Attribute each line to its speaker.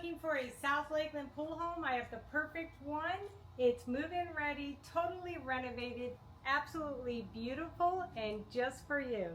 Speaker 1: looking for a South Lakeland pool home, I have the perfect one. It's move-in ready, totally renovated, absolutely beautiful, and just for you.